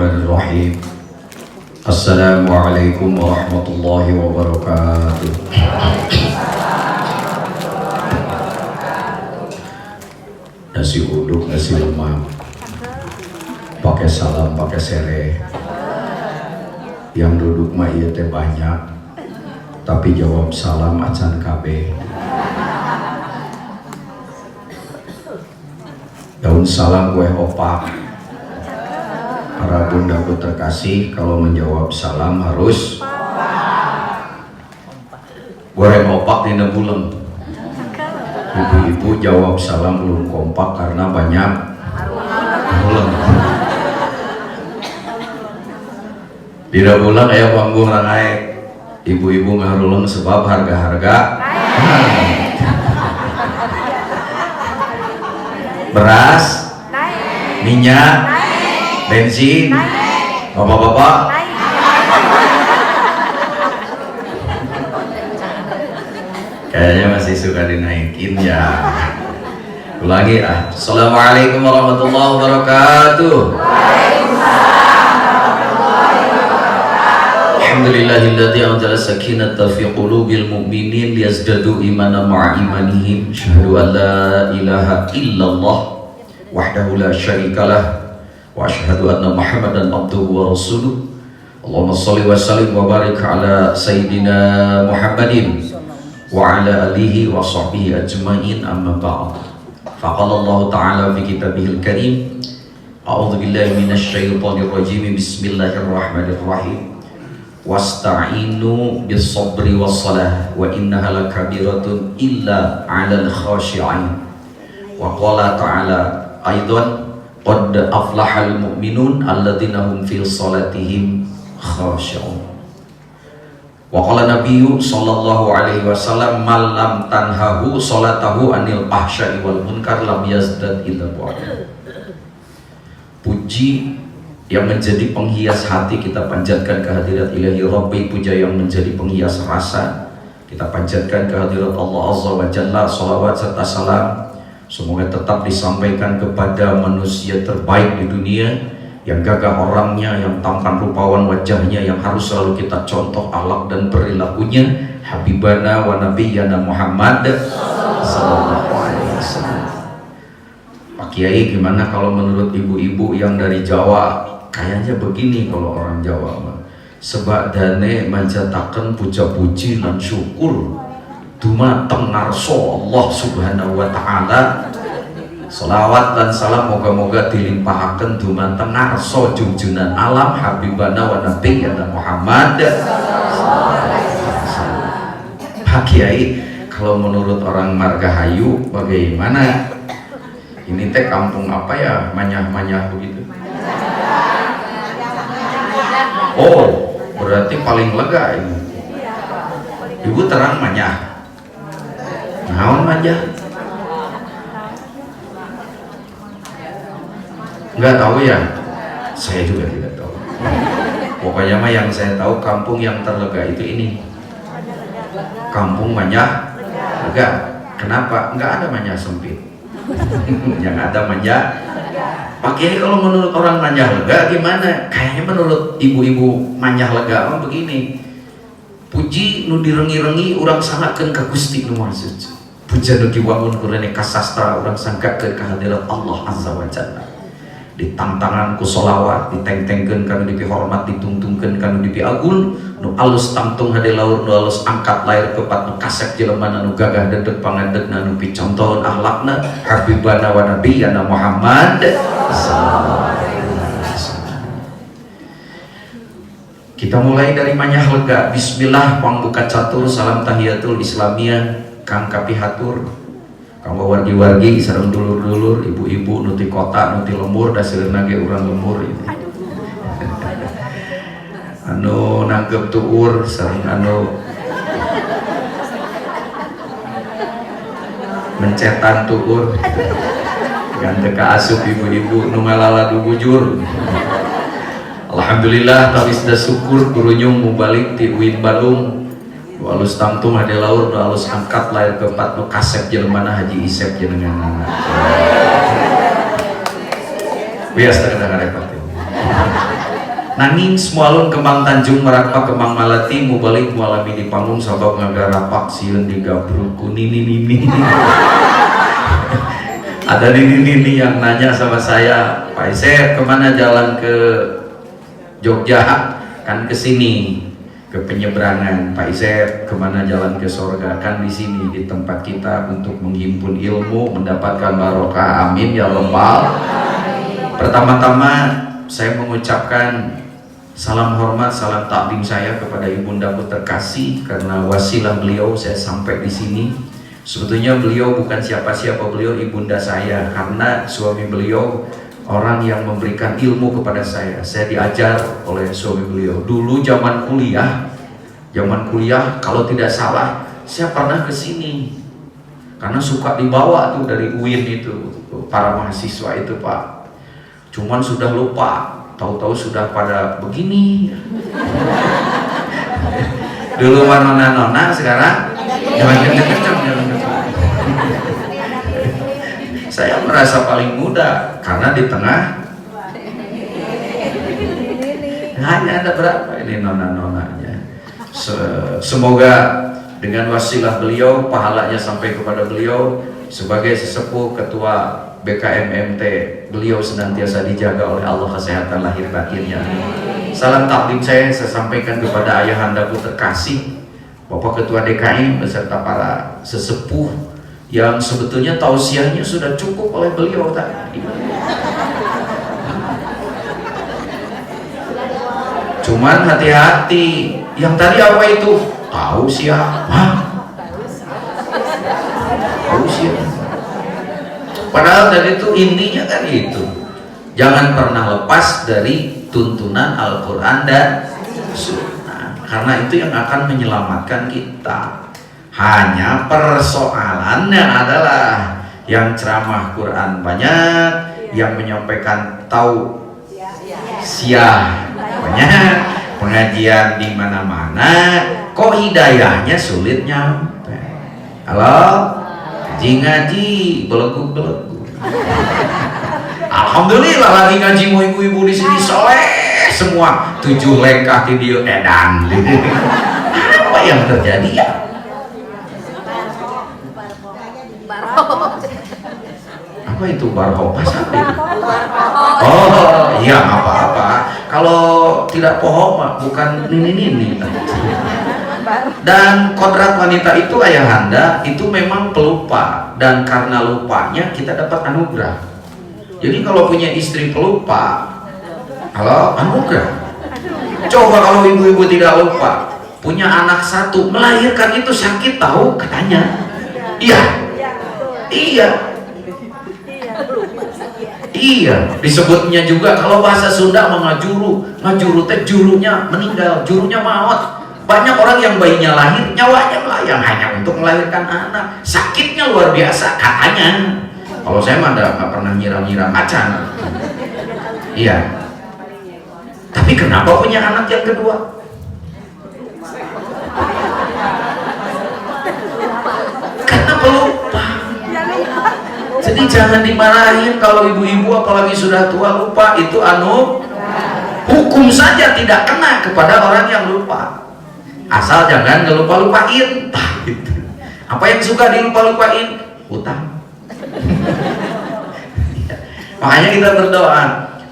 Bismillahirrahmanirrahim. Assalamualaikum warahmatullahi wabarakatuh. Nasi uduk, nasi lemak, pakai salam, pakai sereh. Yang duduk mah ieu teh banyak, tapi jawab salam acan kabeh. Daun salam kue opak. Para bundaku terkasih, kalau menjawab salam harus goreng opak dina bulan. Ibu-ibu jawab salam belum kompak karena banyak bulan. Dina bulan aya panggung naik. Ibu-ibu ngaruleng sebab harga-harga beras, minyak, bensin, bapak-bapak, kayaknya masih suka dinaikin ya. Ulangi ah. Assalamualaikum warahmatullahi wabarakatuh. Alhamdulillahilladzi anzala sakinata fi qulubil mu'minin liyazdadu imanan ma'a imanihim. Asyhadu an la ilaha illallah wahdahu la syarikalah wa asyhadu anna Muhammadan abduhu wa rasuluh. Allahumma shalli wa sallim wa barik ala sayyidina Muhammadin wa ala alihi wa sahbihi ajma'in, amma ba'd. Faqala Allah ta'ala fi kitabihil karim, a'udzu billahi minasy syaithanir rajim, bismillahirrahmanirrahim. Wasta'inu bis sabri was salah wa innaha lakabiratun illa 'alal khashi'in. Wa qala ta'ala aidan qad aflahal mu'minun alladzina hum fi salatihim khashi'un. Wa qala nabiyyu sallallahu alaihi wasallam man lam tanhahu salatahu anil fahsya'i wal munkar lam yazdad illa bu'ada. Puji yang menjadi penghias hati kita panjatkan ke hadirat ilahi Rabbi, puja yang menjadi penghias rasa kita panjatkan ke hadirat Allah Azza wa Jalla. Salawat serta salam semoga tetap disampaikan kepada manusia terbaik di dunia, yang gagah orangnya, yang tampan rupawan wajahnya, yang harus selalu kita contoh akhlak dan perilakunya, Habibana wa Nabiyyana Muhammad sallallahu alaihi wasallam. Pak Kiai, gimana kalau menurut ibu-ibu yang dari Jawa? Kayaknya begini kalau orang Jawa mah, sebadane manjataken puja-puji lan syukur dumateng ngarsa Allah Subhanahu wa taala. Shalawat dan salam moga-moga dilimpahaken dumateng ngarsa junjunan alam Habibana wa Nabiyyana Muhammad. Pak Kiai, kalau menurut orang Margahayu bagaimana? Ini teh kampung apa ya, manyah-manyah begitu? Oh, berarti paling lega ini. Ibu terang manyah. Naon manyah? Enggak tahu ya? Saya juga tidak tahu. Pokoknya mah yang saya tahu kampung yang terlega itu ini. Kampung manyah lega. Kenapa? Enggak ada manyah sempit. Yang ada manyah. Pak Kiai, kalau menurut orang manyah lega gimana? Kayaknya menurut ibu-ibu manyah lega mah begini. Puji nu direngi-rengi urang sangakeun ka Gusti Nu Maha Suci. Puja nu diwangun kurene ka sastra urang sangkakeun ka hadirat Allah Azza wa Jalla. Ditangtangan ku sholawat, diteng-tengkeun kanu dipi hormat, ditungtungkeun kanu dipi agun, nu alus tangtung hade laur, nu alus angkat lair kepat, nu kasep jelema nu gagah dedeg pangandegna, nu picontohon akhlakna Habibana wa Nabiyyana Muhammad sallallahu alaihi wasallam. Kita mulai dari manyah lega. Bismillah, pangbuka catur, salam tahiyatul islamiyah kang kapihatur kanggo wargi-wargi sareng dulur-dulur, ibu-ibu nuti kota, nuti lembur, dasilna ge urang lembur ini. Anu nanggep tuur sareng anu mencetan tuur, gante ka asup ibu-ibu nu ngalaladu bujur. Alhamdulillah tawis da syukur kurunyung mubalik ti UIN Bandung. Walus tamtum hade laur, walus angkat lair keempat nu kasep jelmana Haji Isep jenengan. Biasa kadang-kadang repot. nanging semualun kembang Tanjung Merak kembang Malati mubalik mualami di panggung sabab ngagarapak sieun digabruku nini. Ada nini yang nanya sama saya, Pak Iser kemana jalan ke Jogja? Kan ke sini, ke penyeberangan. Pak Iser kemana jalan ke sorga? Kan di sini, di tempat kita untuk menghimpun ilmu, mendapatkan barokah. Amin ya rabbal. Pertama-tama saya mengucapkan salam hormat, salam takdim saya kepada ibundaku terkasih, karena wasilah beliau saya sampai di sini. Sebetulnya beliau bukan siapa-siapa, beliau ibunda saya, karena suami beliau orang yang memberikan ilmu kepada saya. Saya diajar oleh suami beliau. Dulu zaman kuliah kalau tidak salah saya pernah ke sini, karena suka dibawa tuh dari UIN itu para mahasiswa itu Pak. Cuman sudah lupa, tahu-tahu sudah pada begini. Dulu nona-nona, sekarang jangan kenceng. Saya merasa paling muda karena di tengah hanya ada berapa ini nona-nonanya. Semoga dengan wasilah beliau, pahalanya sampai kepada beliau sebagai sesepuh ketua BKMMT, beliau senantiasa dijaga oleh Allah kesehatan lahir batinnya. Salam takdim saya sampaikan kepada ayahandaku terkasih, Bapak Ketua DKM beserta para sesepuh yang sebetulnya tausiahnya sudah cukup oleh beliau tadi. Cuman hati-hati, yang tadi apa itu? Tahu siapa? Tahu siapa? Padahal tadi itu intinya kan itu. Jangan pernah lepas dari tuntunan Al-Quran dan Sunnah, karena itu yang akan menyelamatkan kita. Hanya persoalannya adalah yang ceramah Quran banyak, yang menyampaikan tausiah banyak, pengajian di mana-mana, kok hidayahnya sulit nyampe. Halo, ngaji belegu. Alhamdulillah lagi ngaji mau ibu-ibu di sini soleh semua, 7 lekah video edan. Apa yang terjadi ya? Apa itu barho? Oh iya, apa-apa. Kalau tidak pohon bukan nini. Dan kodrat wanita itu ayahanda itu memang pelupa, dan karena lupanya kita dapat anugerah. Jadi kalau punya istri pelupa, kalau anugerah. Coba kalau ibu-ibu tidak lupa, punya anak 1, melahirkan itu sakit tahu katanya. Iya, disebutnya juga kalau bahasa Sunda ngajuru teh jurunya meninggal, jurunya maut. Banyak orang yang bayinya lahir, nyawanya melayang hanya untuk melahirkan anak. Sakitnya luar biasa katanya. Kalau saya mah nggak pernah nyiram macan. Iya. Tapi kenapa punya anak yang kedua? Karena pelupa. Jadi jangan dimarahin kalau ibu-ibu apalagi sudah tua lupa, itu hukum saja tidak kena kepada orang yang lupa, asal jangan ngelupa-lupain. Apa yang suka dilupa-lupain? Utang. Makanya kita berdoa,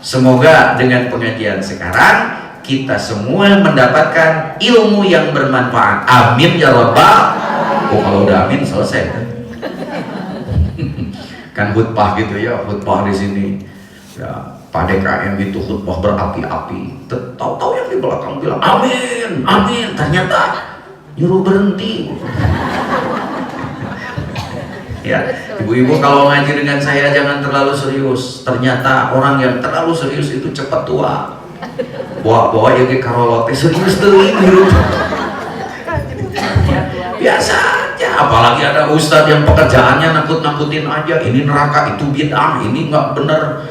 semoga dengan pengajian sekarang kita semua mendapatkan ilmu yang bermanfaat. Amin ya rabbal. Kalau udah amin selesai kan khutbah gitu ya, khutbah di sini ya, Pak DKM itu khutbah berapi-api, tahu-tahu yang di belakang bilang amin, ternyata nyuruh berhenti. Ya, ibu-ibu kalau ngaji dengan saya jangan terlalu serius, ternyata orang yang terlalu serius itu cepat tua. Bawa ya ke karolote serius tuh ini. Biasa aja, apalagi ada ustadz yang pekerjaannya nakut-nakutin aja, ini neraka, itu bid'ah, ini nggak bener.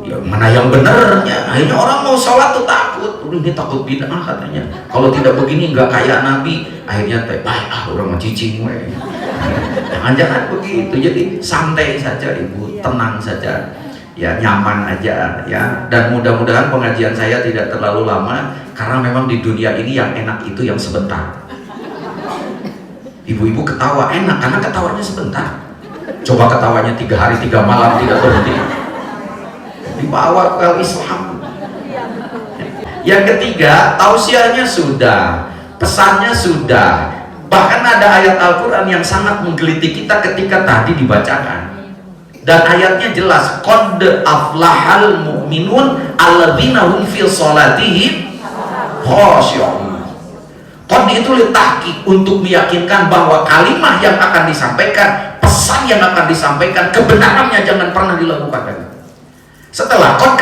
Ya, mana yang benernya? Akhirnya orang mau sholat tuh takut, ini takut bid'ah katanya. Kalau tidak begini nggak kayak Nabi. Akhirnya baik orang mau cicing Jangan begitu. Jadi santai saja ibu, tenang saja. ya nyaman aja ya. Dan mudah-mudahan pengajian saya tidak terlalu lama, karena memang di dunia ini yang enak itu yang sebentar. Ibu-ibu ketawa enak karena ketawanya sebentar. Coba ketawanya 3 hari 3 malam tidak berhenti, dibawa ke Islam. Yang ketiga, tausiahnya sudah, pesannya sudah. Bahkan ada ayat Al-Quran yang sangat menggelitik kita ketika tadi dibacakan. Dan ayatnya jelas, qad aflahal mu'minun alladzina hum fi sholatihim khashi'un. Qad itu litahqiq, untuk meyakinkan bahwa kalimat yang akan disampaikan, pesan yang akan disampaikan, kebenarannya jangan pernah dilakukan lagi. Setelah qad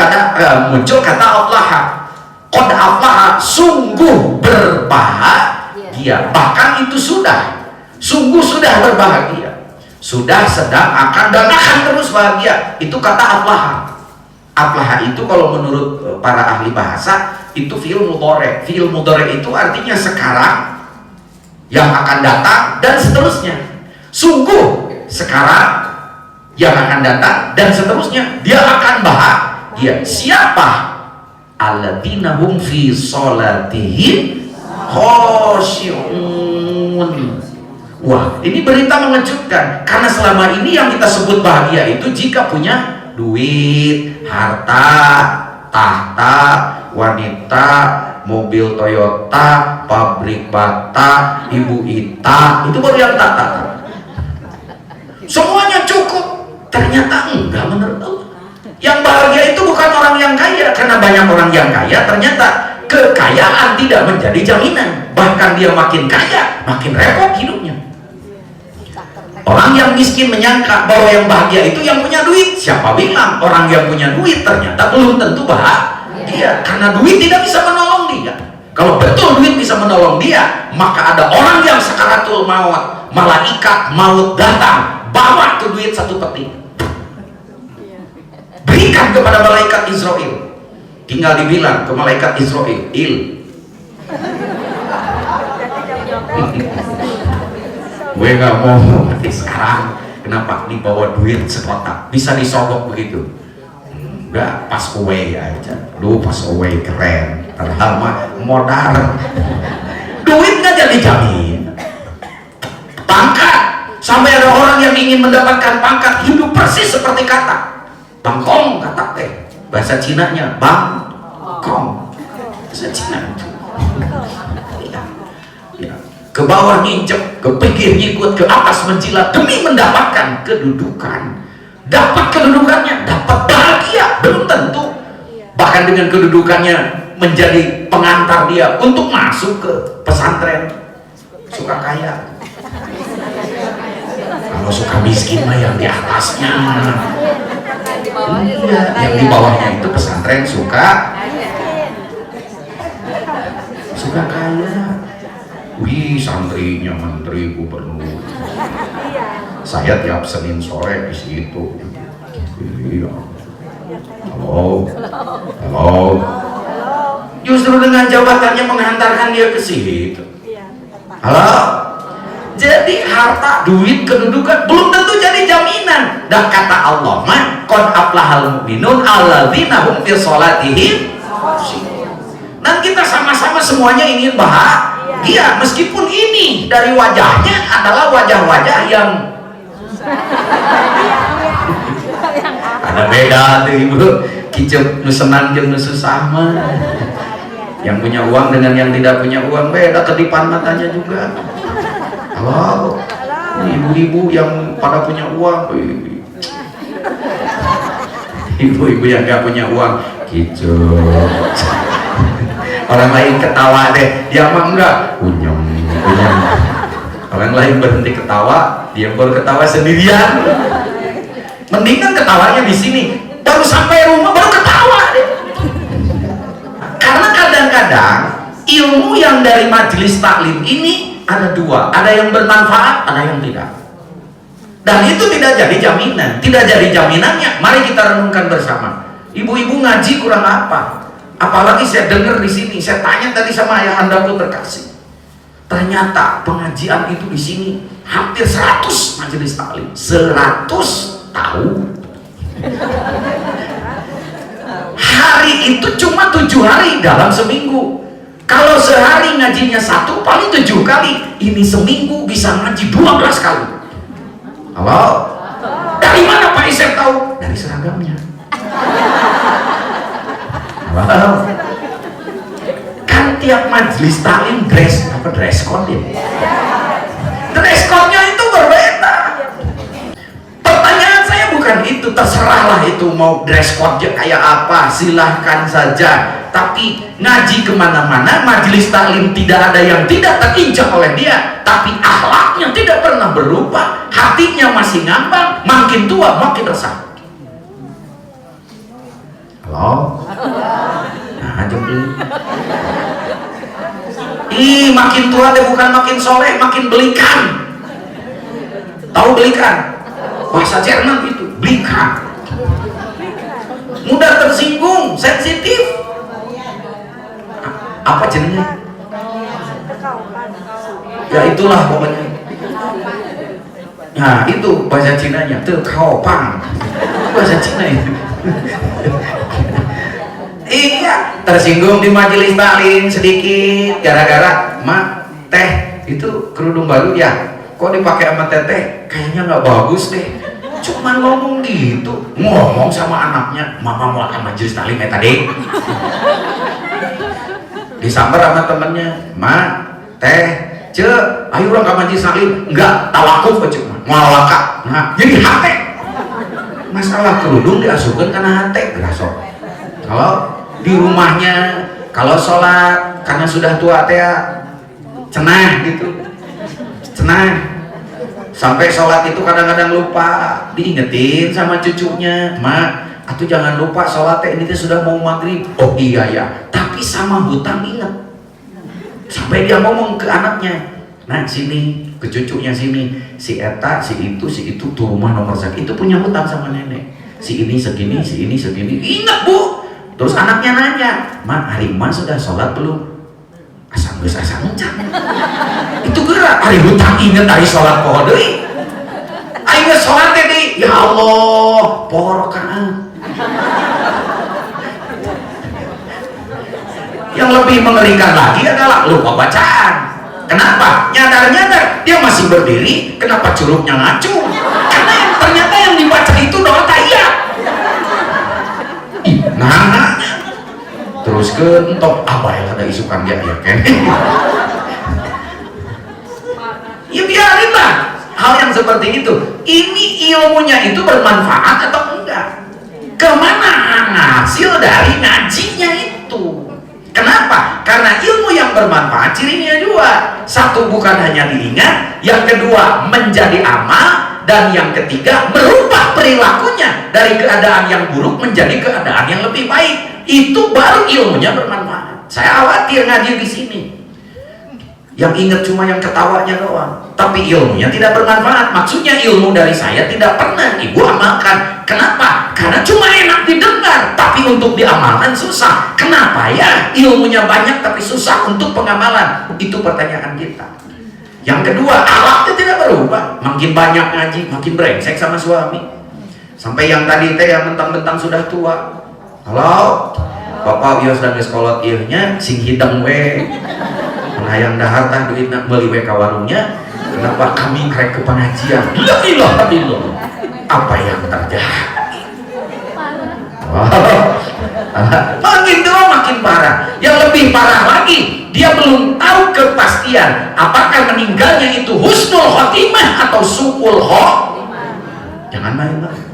muncul kata aflaha. Qad aflaha, sungguh berbahagia. Bahkan itu sungguh sudah berbahagia, sudah, sedang, akan, dan akan terus bahagia. Itu kata aflaha. Aflaha itu kalau menurut para ahli bahasa itu fi'il mudhari'. Fi'il mudhari' itu artinya sekarang, yang akan datang, dan seterusnya. Sungguh sekarang, yang akan datang, dan seterusnya. Dia akan bahagia. Siapa? Alladzina hum fi sholatihim khashi'un. Wah, ini berita mengejutkan, karena selama ini yang kita sebut bahagia itu jika punya duit, harta, tahta, wanita, mobil Toyota, pabrik bata, ibu Ita, itu baru yang tata. Semuanya cukup. Ternyata enggak menurut Allah. Yang bahagia itu bukan orang yang kaya, karena banyak orang yang kaya ternyata kekayaan tidak menjadi jaminan. Bahkan dia makin kaya, makin repot hidupnya. Orang yang miskin menyangka bahwa yang bahagia itu yang punya duit. Siapa bilang orang yang punya duit ternyata belum tentu bahagia, karena duit tidak bisa menolong dia. Kalau betul duit bisa menolong dia, maka ada orang yang sakaratul maut, malaikat maut datang, bawa tuh duit 1 peti, berikan kepada malaikat Israel. Tinggal dibilang ke malaikat Israel, gue gak mau mati sekarang. Kenapa? Nih bawa duit sekotak, bisa disogok begitu. Enggak, pas away aja. Lu pas away keren, padahal mah modal. Duit gak jadi jamin. Pangkat, sampai ada orang yang ingin mendapatkan pangkat hidup persis seperti kata Bangkong, kata teh bahasa Cinanya Bangkong, bahasa Cina itu ya. Ke bawah nginjek, ke pinggir ngikut, ke atas menjilat demi mendapatkan kedudukan. Dapat kedudukannya, dapat bahagia, belum tentu. Bahkan dengan kedudukannya menjadi pengantar dia untuk masuk ke pesantren. Suka kaya, kalau suka miskin mah yang di atasnya. Iya, yang di bawahnya itu pesantren suka kaya. Wih, santrinya menteri, gubernur. Saya tiap Senin sore di situ. Iya. Halo. Justru dengan jabatannya menghantarkan dia ke situ. Halo. Jadi harta, duit, kedudukan belum tentu jadi jaminan. Dan kata Allah, "Man qad aflahal mu'minun alladzina hum fi sholatihim." Dan kita sama-sama semuanya ingin bahagia, meskipun ini dari wajahnya adalah wajah-wajah yang ada beda tuh ibu, kicep nu senang jeung nu susah mah. Yang punya uang dengan yang tidak punya uang beda kedipan matanya juga. Halo, ibu-ibu yang pada punya uang, ibu-ibu yang gak punya uang, kicau. Orang lain ketawa deh, dia mah enggak, unyong. Orang lain berhenti ketawa, dia baru ketawa sendirian. Mendingan ketawanya di sini, baru sampai rumah baru ketawa deh. Karena kadang-kadang ilmu yang dari majelis taklim ini ada dua, ada yang bermanfaat, ada yang tidak. Dan itu tidak jadi jaminan, tidak jadi jaminannya. Mari kita renungkan bersama. Ibu-ibu ngaji kurang apa? Apalagi saya dengar di sini, saya tanya tadi sama ayah andaku terkasih. Ternyata pengajian itu di sini hampir 100 majelis taklim, 100 tahun. Hari itu cuma 7 hari dalam seminggu. Kalau sehari ngajinya 1, paling 7 kali. Ini seminggu bisa ngaji 12 kali. Halo? Dari mana Pak Isep tahu? Dari seragamnya. Halo? Kan tiap majelis taklim dress code ya? Dress code-nya itu berbeda. Pertanyaan saya bukan itu, terserahlah itu mau dress code-nya kayak apa, silahkan saja. Tapi ngaji kemana-mana, majelis taklim tidak ada yang tidak terinjak oleh dia. Tapi akhlaknya tidak pernah berubah, hatinya masih ngambang, makin tua makin resah. Halo? Nah, jempol. Ih, makin tua deh, bukan makin soleh, makin belikan. Tahu belikan? Bahasa Jerman itu, belikan. Mudah tersinggung, sensitif. Apa jenengnya? Ya itulah pokoknya. Nah itu bahasa Cinanya, terkaopang. Bahasa Cina itu. Iya, tersinggung di majelis taklim sedikit gara-gara mak teh itu kerudung baru ya. Kok dipakai sama teteh? Kayaknya nggak bagus deh. Cuman ngomong gitu, ngomong sama anaknya, mama mau ke majelis taklim tadi. Disambar sama temennya, mak teh cek ayo orang ke majelis taklim. Enggak, tawakuf aja ngalaka. Nah jadi hati masalah kerudung diasuhkan karena hati gerasok. Kalau di rumahnya kalau sholat karena sudah tua teh cenah gitu, cenah sampai sholat itu kadang-kadang lupa, diingetin sama cucunya, mak atuh jangan lupa sholat teh ini teh sudah mau maghrib. Oh iya ya, tapi sama hutang ingat. Sampai dia ngomong ke anaknya, nah sini, ke cucunya sini, si eta, si itu tuh rumah nomor sekian itu punya hutang sama nenek. Si ini segini, si ini segini. Ingat bu. Terus anaknya nanya, mak hari emak sudah sholat belum? Asam geus asa encan. Itu gerak hari hutang inget hari sholat poho deui. Ayo sholat teh ya Allah, poho rakaat. Yang lebih mengerikan lagi adalah lupa bacaan. Kenapa? Nyadar-nyadar dia masih berdiri, kenapa curugnya ngacu? Karena ternyata yang dibaca itu doa tahiyat. Nah, terus ke entok apa yang ada isukan dia kan? Ya biarinlah hal yang seperti itu. Ini ilmunya itu bermanfaat atau enggak? Kemana hasil dari ngajinya itu? Kenapa? Karena ilmu yang bermanfaat cirinya dua. Satu, bukan hanya diingat. Yang kedua, menjadi amal. Dan yang ketiga, merubah perilakunya dari keadaan yang buruk menjadi keadaan yang lebih baik. Itu baru ilmunya bermanfaat. Saya khawatir ngaji di sini yang ingat cuma yang ketawanya doang, tapi ilmunya tidak bermanfaat. Maksudnya ilmu dari saya tidak pernah ibu amalkan. Kenapa? Karena cuma enak didengar, tapi untuk diamalkan susah. Kenapa ya? Ilmunya banyak tapi susah untuk pengamalan. Itu pertanyaan kita. Yang kedua, alatnya tidak berubah. Makin banyak ngaji, makin brengsek sama suami. Sampai yang tadi teh yang mentang-mentang sudah tua. Halo, bapak ieu sedang sekolot ieunya sing hidang we. Nah yang dahar tah duit nak beli we ka warungnya. Kenapa kami rek ke pengajian? La ilaha illallah. Apa yang terjadi? Makin tua makin parah. Yang lebih parah lagi, dia belum tahu kepastian apakah meninggalnya itu husnul khotimah atau su'ul khotimah. Jangan main-main.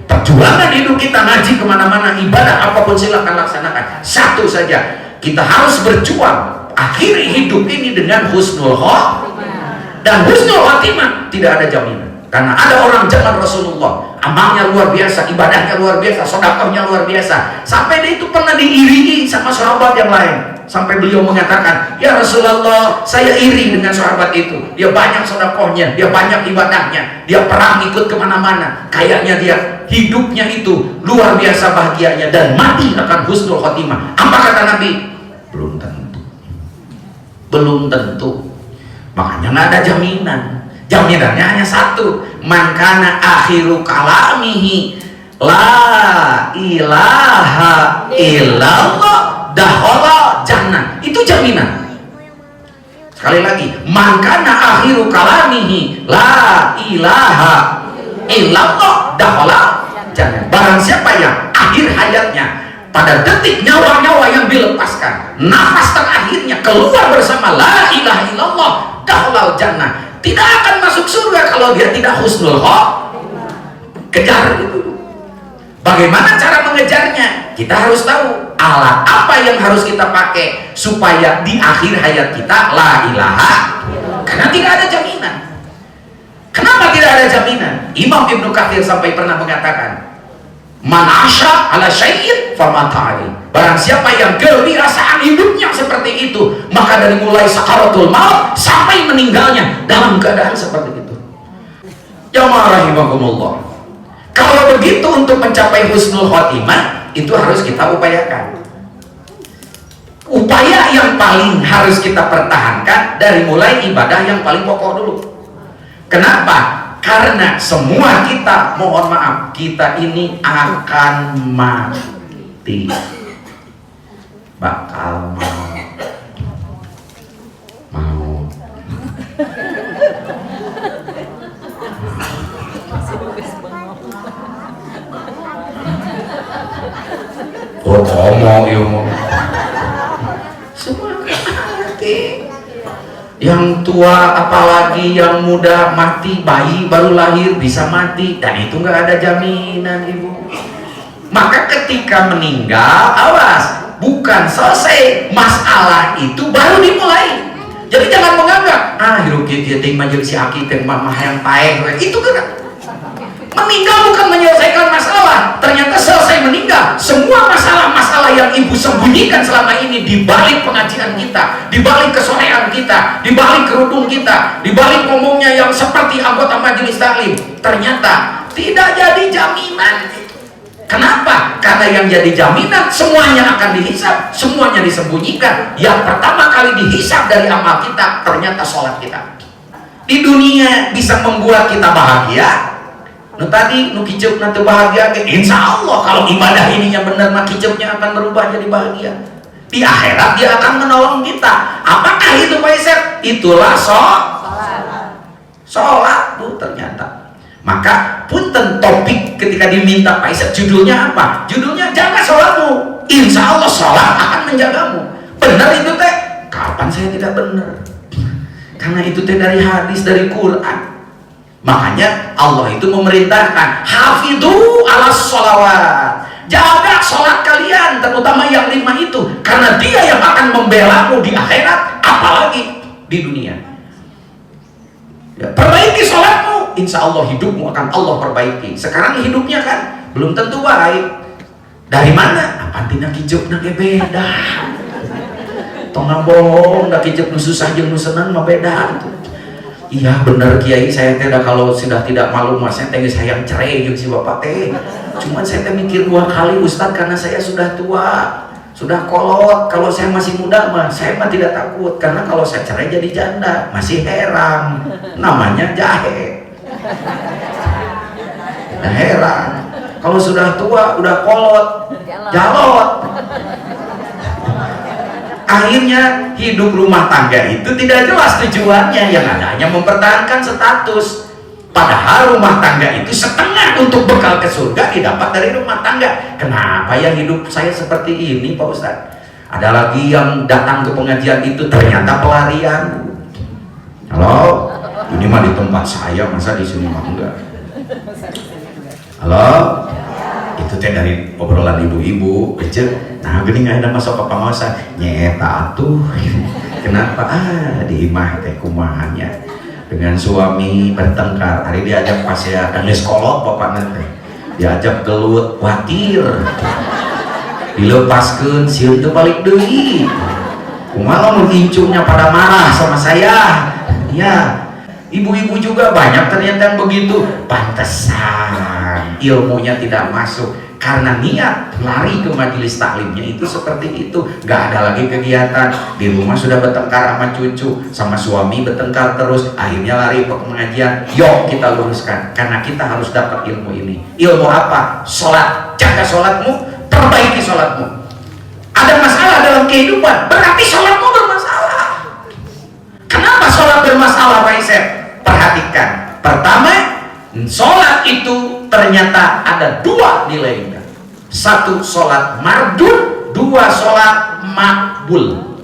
Perjuangan hidup kita ngaji kemana-mana, ibadah apapun silakan laksanakan. Satu saja, kita harus berjuang akhiri hidup ini dengan husnul khotimah. Dan husnul khotimah tidak ada jaminan. Karena ada orang zaman Rasulullah, amalnya luar biasa, ibadahnya luar biasa, sedekahnya luar biasa. Sampai dia itu pernah diiringi sama sahabat yang lain. Sampai beliau mengatakan, ya Rasulullah, saya iri dengan sahabat itu. Dia banyak sedekahnya, dia banyak ibadahnya, dia perang ikut kemana-mana. Kayaknya dia hidupnya itu luar biasa bahagianya dan mati akan husnul khotimah. Apa kata Nabi? Belum tentu. Belum tentu. Makanya nggak ada jaminan. Jaminannya hanya satu, man kana akhiru kalamihi la ilaha illallah dakhala jannah. Itu jaminan. Sekali lagi, man kana akhiru kalamihi la ilaha illallah dakhala jannah. Barang siapa yang akhir hayatnya pada detik nyawa-nyawa yang dilepaskan, nafas terakhirnya keluar bersama la ilaha illallah dakhala jannah, tidak akan masuk surga kalau dia tidak husnul khotimah. Kejar itu. Bagaimana cara mengejarnya? Kita harus tahu alat apa yang harus kita pakai supaya di akhir hayat kita la ilaha, karena tidak ada jaminan. Kenapa tidak ada jaminan? Imam Ibnu Katsir sampai pernah mengatakan, man asya ala syai'in famata'ali. Barang siapa yang kebiasaan hidupnya seperti itu, maka dari mulai sakaratul maut sampai meninggalnya dalam keadaan seperti itu. Jamaah rahimakumullah. Kalau begitu, untuk mencapai husnul khotimah itu harus kita upayakan. Upaya yang paling harus kita pertahankan dari mulai ibadah yang paling pokok dulu. Kenapa? Karena semua kita, mohon maaf, kita ini akan mati. Bakal mau. Oh, ngomong ilmu. Semua mati. Yang tua apalagi yang muda mati, bayi baru lahir bisa mati, dan itu nggak ada jaminan, ibu. Maka ketika meninggal, awas, bukan selesai masalah itu baru dimulai. Jadi jangan menganggap hirup kieu teh mah jeung si aki teh mah yang paeh, itu kan. Meninggal bukan menyelesaikan masalah. Ternyata selesai meninggal, semua masalah-masalah yang ibu sembunyikan selama ini di balik pengajian kita, di balik kesolehan kita, di balik kerudung kita, di balik ngomongnya yang seperti anggota majelis taklim, ternyata tidak jadi jaminan. Kenapa? Karena yang jadi jaminan semuanya akan dihisab, semuanya disembunyikan. Yang pertama kali dihisab dari amal kita ternyata sholat kita. Di dunia bisa membuat kita bahagia. Nu tadi nu kicep nanti bahagia, insya Allah kalau ibadah ininya benar, mah kicepnya akan berubah jadi bahagia. Di akhirat dia akan menolong kita. Apakah itu Pak Isep? Itulah sholat bu ternyata. Maka punten topik ketika diminta Pak Isep judulnya apa? Judulnya jaga sholatmu. Insya Allah sholat akan menjagamu. Benar itu teh? Kapan saya tidak benar? Karena itu teh dari hadis, dari Quran. Makanya Allah itu memerintahkan hafidhu ala sholawat, jaga sholat kalian, terutama yang 5 itu, karena dia yang akan membelamu di akhirat, apalagi di dunia. Ya, perbaiki sholatmu, insya Allah hidupmu akan Allah perbaiki. Sekarang hidupnya kan belum tentu baik. Dari mana? Apa tina kijuk na beda. Tong bohong, dah kijuk nu susah jeung nu senang mah beda itu. Iya benar Kiai, saya tidak, kalau sudah tidak malu mas saya teh sayang cerai gitu si bapak teh. Cuman saya teh mikir 2 kali Ustadz, karena saya sudah tua, sudah kolot. Kalau saya masih muda mah saya mah tidak takut, karena kalau saya cerai jadi janda masih heran, namanya jahe. Nah, heran. Kalau sudah tua udah kolot, jalot. Akhirnya hidup rumah tangga itu tidak jelas tujuannya, yang ada hanya mempertahankan status. Padahal rumah tangga itu setengah untuk bekal ke surga didapat dari rumah tangga. Kenapa ya hidup saya seperti ini Pak Ustadz? Ada lagi yang datang ke pengajian itu ternyata pelarian. Halo, ini mah di tempat saya, masa di sini mah enggak? Halo, itu teh dari obrolan ibu-ibu kecil. Nah gini nggak ada masuk ke pengawasan nyeta tuh. Kenapa? Di imah teh kumahannya dengan suami bertengkar, hari diajak pas ya dan sekolot bapak nanti diajak gelut watir dilepaskan siun itu balik deui kumaha mengincungnya pada marah sama saya. Ya ibu-ibu juga banyak ternyata yang begitu. Pantesan ilmunya tidak masuk, karena niat lari ke majelis taklimnya itu seperti itu. Gak ada lagi kegiatan, di rumah sudah bertengkar sama cucu, sama suami bertengkar terus, akhirnya lari ke pengajian. Yuk kita luruskan, karena kita harus dapat ilmu ini. Ilmu apa? Sholat. Jaga sholatmu, perbaiki sholatmu. Ada masalah dalam kehidupan, berarti sholatmu bermasalah. Kenapa sholat bermasalah, Pak Isep? Perhatikan. Pertama, sholat itu ternyata ada dua nilainya. Satu, sholat mardud. Dua, sholat makbul.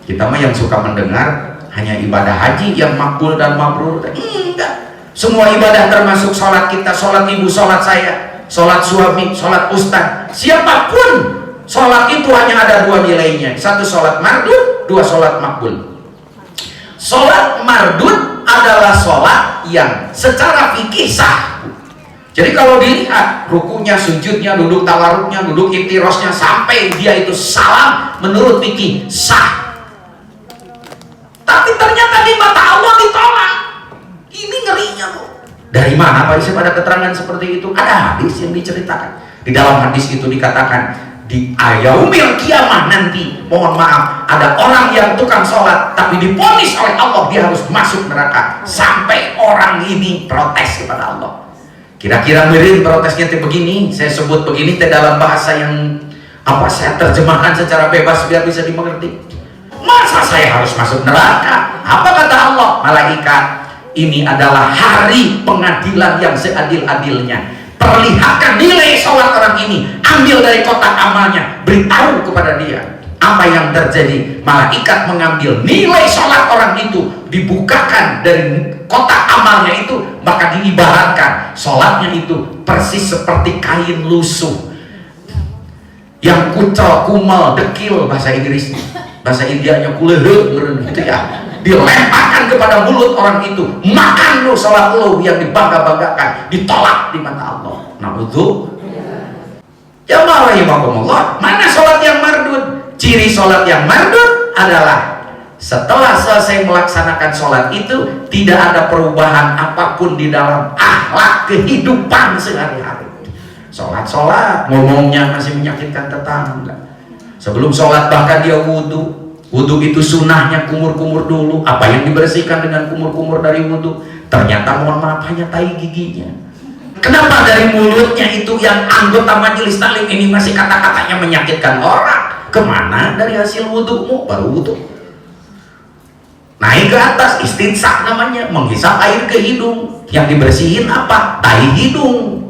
Kita mah yang suka mendengar hanya ibadah haji yang makbul dan mabrur. Enggak. Semua ibadah termasuk sholat kita, sholat ibu, sholat saya, sholat suami, sholat ustaz, siapapun, sholat itu hanya ada dua nilainya. Satu, sholat mardud. Dua, sholat makbul. Sholat mardud adalah sholat yang secara fikih sah. Jadi kalau dilihat rukunya, sujudnya, duduk tawaruknya, duduk iftirosnya, sampai dia itu salam, menurut fikih sah. Tapi ternyata di mata Allah ditolak. Ini ngerinya loh. Dari mana Pak Isep ada keterangan seperti itu? Ada hadis yang diceritakan. Di dalam hadis itu dikatakan, di yaumil kiamah nanti, mohon maaf, ada orang yang tukang sholat tapi diponis oleh Allah dia harus masuk neraka. Sampai orang ini protes kepada Allah. Kira-kira mirip protesnya begini, saya sebut begini dalam bahasa yang saya terjemahkan secara bebas biar bisa dimengerti. Masa saya harus masuk neraka? Apa kata Allah? Malaikat, ini adalah hari pengadilan yang seadil-adilnya. Perlihatkan nilai sholat orang ini, ambil dari kotak amalnya, beritahu kepada dia apa yang terjadi. Malaikat mengambil nilai sholat orang itu, dibukakan dari kotak amalnya itu, maka diibaratkan sholatnya itu persis seperti kain lusuh yang kucel, kumel, dekil bahasa Inggrisnya, bahasa Indianya kulehe gitu ya, dilemparkan kepada mulut orang itu. Makan lo sholat lo yang dibangga-banggakan, ditolak di mata Allah. Nah itu ya Allah, mana sholat yang mardud? Ciri sholat yang mardud adalah setelah selesai melaksanakan sholat itu tidak ada perubahan apapun di dalam akhlak kehidupan sehari-hari. Sholat ngomongnya masih menyakitkan tetangga. Sebelum sholat bahkan dia wudhu. Wudhu itu sunnahnya kumur-kumur dulu. Apa yang dibersihkan dengan kumur-kumur dari wudhu? Ternyata mohon maaf hanya tai giginya. Kenapa dari mulutnya itu yang anggota majelis taklim ini masih kata-katanya menyakitkan orang? Kemana dari hasil wudhumu? Baru wudhu. Naik ke atas, istinsak namanya, menghisap air ke hidung. Yang dibersihin apa? Tai hidung.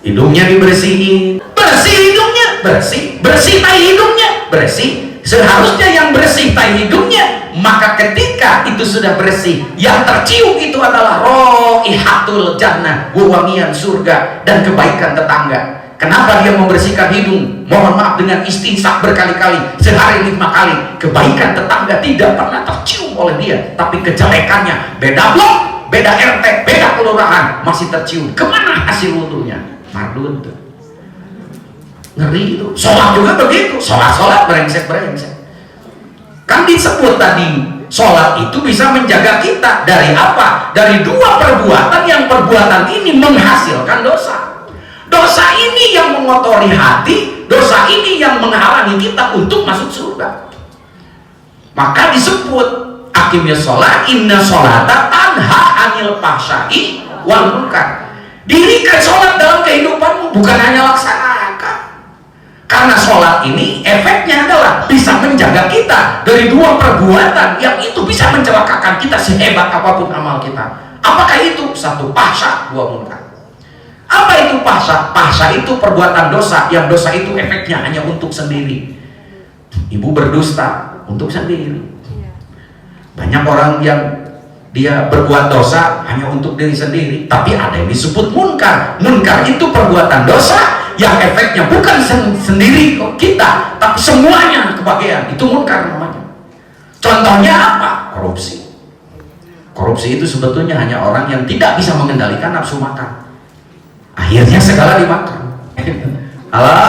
Hidungnya dibersihin. Bersih hidungnya, bersih. Bersih tai hidungnya, bersih. Seharusnya yang bersih tai hidungnya, maka ketika itu sudah bersih, yang tercium itu adalah raihatul jannah, wangian surga dan kebaikan tetangga. Kenapa dia membersihkan hidung? Mohon maaf, dengan istinsak berkali-kali, sehari 5 kali. Kebaikan tetangga tidak pernah tercium oleh dia, tapi kejelekannya beda blok, beda RT, beda kelurahan masih tercium. Kemana hasil wudhunya? Mardud. Ngeri itu. Sholat juga begitu. Sholat brengsek. Kan disebut tadi, sholat itu bisa menjaga kita dari apa? Dari dua perbuatan, yang perbuatan ini menghasilkan dosa. Dosa ini yang mengotori hati, dosa ini yang menghalangi kita untuk masuk surga. Maka disebut aqimish sholat, inna sholata tanha anil fahsya'i wal munkar. Dirikan sholat dalam kehidupanmu, bukan hanya laksanakan. Karena sholat ini efeknya adalah bisa menjaga kita dari dua perbuatan yang itu bisa mencelakakan kita sehebat apapun amal kita. Apakah itu? Satu, fahsya, dua, munkar. Apa itu fahsya? Fahsya itu perbuatan dosa, yang dosa itu efeknya hanya untuk sendiri. Ibu berdusta untuk sendiri. Banyak orang yang dia berbuat dosa hanya untuk diri sendiri, tapi ada yang disebut munkar. Munkar itu perbuatan dosa yang efeknya bukan sendiri kita, tapi semuanya kebagian. Itu munkar namanya. Contohnya apa? Korupsi. Korupsi itu sebetulnya hanya orang yang tidak bisa mengendalikan nafsu makan, akhirnya segala dimakan. Halo?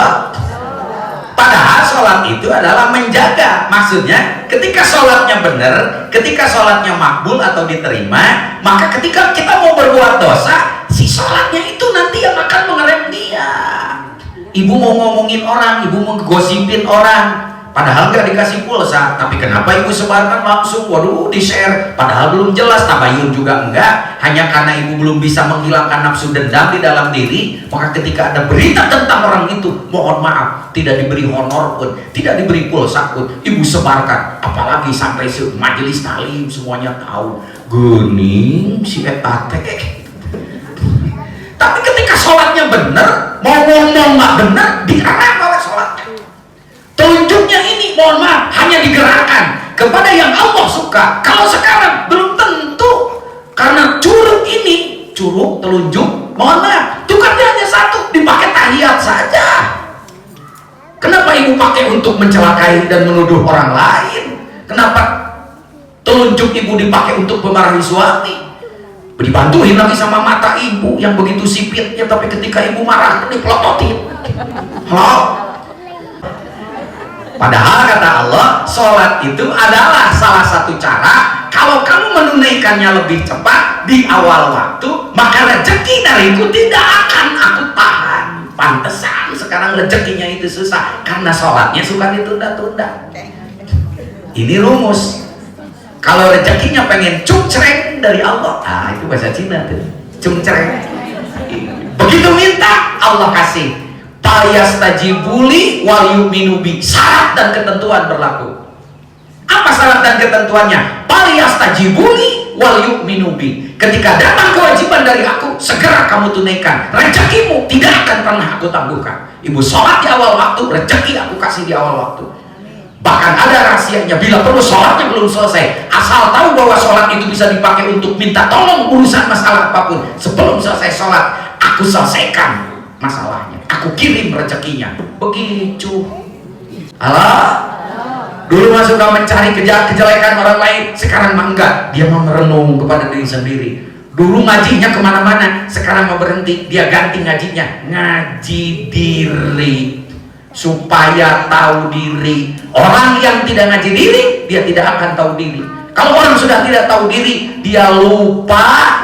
Padahal sholat itu adalah menjaga. Maksudnya ketika sholatnya benar, ketika sholatnya makbul atau diterima, maka ketika kita mau berbuat dosa, Si sholatnya itu nanti yang akan mengerem dia. Ibu mau ngomongin orang, ibu mau ngegosipin orang, padahal gak dikasih pulsa, tapi kenapa ibu sebarkan langsung? Waduh, di-share, padahal belum jelas, tabayun juga enggak. Hanya karena ibu belum bisa menghilangkan nafsu dendam di dalam diri, maka ketika ada berita tentang orang itu, mohon maaf, tidak diberi honor pun, tidak diberi pulsa pun, ibu sebarkan. Apalagi sampai majelis talim semuanya tahu. Gening si etate. Tapi ketika sholatnya benar, mau ngomong nggak benar, dilarang oleh sholatnya. Telunjuknya ini, mohon maaf, hanya digerakkan kepada yang Allah suka. Kalau sekarang belum tentu, karena curug ini, curug telunjuk, mohon maaf, tukarnya hanya satu, dipakai tahiyat saja. Kenapa ibu pakai untuk mencelakai dan menuduh orang lain? Kenapa telunjuk ibu dipakai untuk memarahi suami? Dibantuin lagi sama mata ibu yang begitu sipitnya, tapi ketika ibu marah dipelototin. Halo? Padahal kata Allah, sholat itu adalah salah satu cara. Kalau kamu menunaikannya lebih cepat di awal waktu, maka rezeki dariku tidak akan aku tahan. Pantesan sekarang rezekinya itu susah karena sholatnya suka ditunda-tunda. Ini rumus. Kalau rezekinya pengen cungcreng dari Allah, itu bahasa Cina tuh, cungcreng. Begitu minta, Allah kasih. Payastajibuli wal yu'minu bi. Syarat dan ketentuan berlaku. Apa syarat dan ketentuannya? Payastajibuli wal yu'minu bi. Ketika datang kewajiban dari aku, segera kamu tunaikan. Rezekimu tidak akan pernah aku tangguhkan. Ibu sholat di awal waktu, rezeki aku kasih di awal waktu. Bahkan ada rahasianya, bila perlu sholatnya belum selesai, asal tahu bahwa sholat itu bisa dipakai untuk minta tolong urusan masalah apapun. Sebelum selesai sholat, aku selesaikan masalahnya, aku kirim rezekinya. Begitu. Allah dulu mah suka mencari kejelekan orang lain, sekarang mah enggak, dia mau merenung kepada diri sendiri. Dulu ngajinya kemana-mana, sekarang mau berhenti, dia ganti ngajinya, ngaji diri supaya tahu diri. Orang yang tidak ngaji diri, dia tidak akan tahu diri. Kalau orang sudah tidak tahu diri, dia lupa.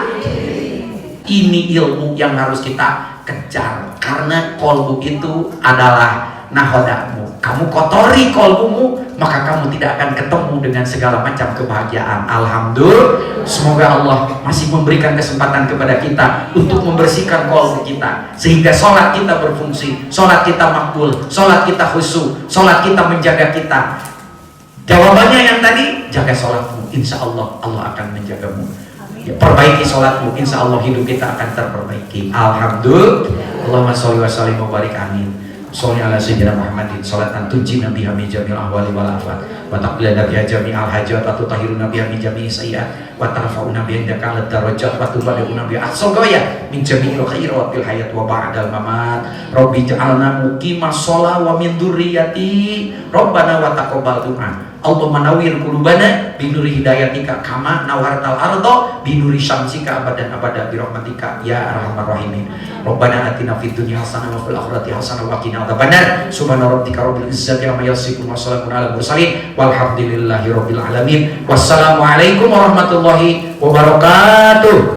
Ini ilmu yang harus kita kejar, karena kolbu itu adalah nahodamu. Kamu kotori kolbumu, maka kamu tidak akan ketemu dengan segala macam kebahagiaan. Alhamdulillah, semoga Allah masih memberikan kesempatan kepada kita untuk membersihkan kolbu kita, sehingga sholat kita berfungsi, sholat kita makbul, sholat kita khusyuk, sholat kita menjaga kita. Jawabannya yang tadi, jaga sholatmu, insya Allah Allah akan menjagamu. Ya, perbaiki sholatmu, insya Allah hidup kita akan terperbaiki. Alhamdulillah. Allahumma sholli wa sallim wa barik, amin. Sholli ala sayyidina Muhammadin sholatan tunjina biha min jamil ahwali wal afat wa taqlina biha jami'al hajat wa tutahhiruna biha min jami'i sayyi'at wa tarfa'una biha indaka ala darajat wa tuballighuna biha aqsal ghayat min jami'il khairat fil hayat wa ba'dal mamat. Rabbi ja'alna muqimas shalah wa min dzurriyyati rabbana wa taqabbal du'a. Allahumma nawwir qulubana bi nuri hidayatika kama nawartal arda bi nuri syamsika abadan abada bi rahmatika ya arhamar rahimin. Rabbana atina fid dunya hasanah wa fil akhirati hasanah wa qina adzabannar. Subhana rabbika rabbil izzati amma yasifun wa salamun alal mursalin walhamdulillahi rabbil alamin. Wassalamu alaikum warahmatullahi wabarakatuh.